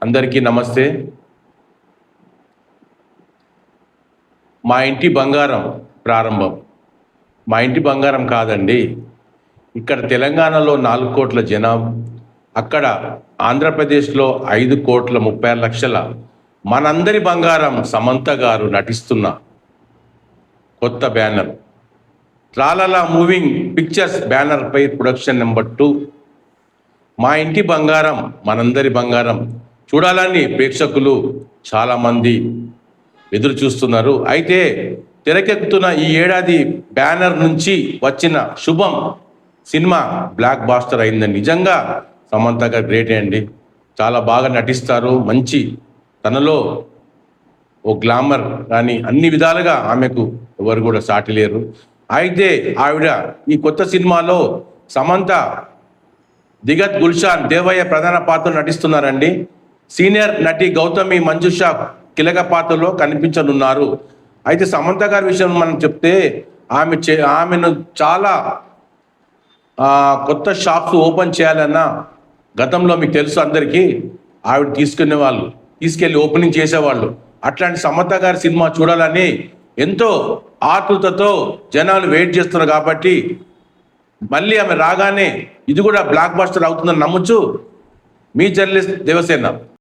అందరికీ నమస్తే. మా ఇంటి బంగారం ప్రారంభం. మా ఇంటి బంగారం కాదండి, ఇక్కడ తెలంగాణలో 4 కోట్ల జనాభా, అక్కడ ఆంధ్రప్రదేశ్లో 5,36,00,000 మనందరి బంగారం సమంత గారు నటిస్తున్న కొత్త బ్యానర్ ట్రాలలా మూవింగ్ పిక్చర్స్ బ్యానర్ పై ప్రొడక్షన్ నెంబర్ 2 మా ఇంటి బంగారం మనందరి బంగారం చూడాలని ప్రేక్షకులు చాలామంది ఎదురు చూస్తున్నారు. అయితే తెరకెక్కుతున్న ఈ ఏడాది బ్యానర్ నుంచి వచ్చిన శుభం సినిమా బ్లాక్ బాస్టర్ అయిందండి. నిజంగా సమంత గారు గ్రేటే అండి, చాలా బాగా నటిస్తారు. మంచి తనలో ఓ గ్లామర్ కానీ అన్ని విధాలుగా ఆమెకు ఎవరు కూడా సాటి లేరు. అయితే ఆవిడ ఈ కొత్త సినిమాలో సమంత, దిగత్, గుల్షాన్, దేవయ్య ప్రధాన పాత్రలు నటిస్తున్నారండి. సీనియర్ నటి గౌతమి మంజుష కీలక పాత్రలో కనిపించనున్నారు. అయితే సమంత గారి విషయం మనం చెప్తే ఆమెను చాలా కొత్త షాప్స్ ఓపెన్ చేయాలన్న గతంలో మీకు తెలుసు అందరికీ, ఆవిడ తీసుకెళ్ళి ఓపెనింగ్ చేసేవాళ్ళు. అట్లాంటి సమంత గారి సినిమా చూడాలని ఎంతో ఆతృతతో జనాలు వెయిట్ చేస్తున్నారు. కాబట్టి మళ్ళీ ఆమె రాగానే ఇది కూడా బ్లాక్ బస్టర్ అవుతుందని నమ్మొచ్చు. మీ జర్నలిస్ట్ దేవసేన.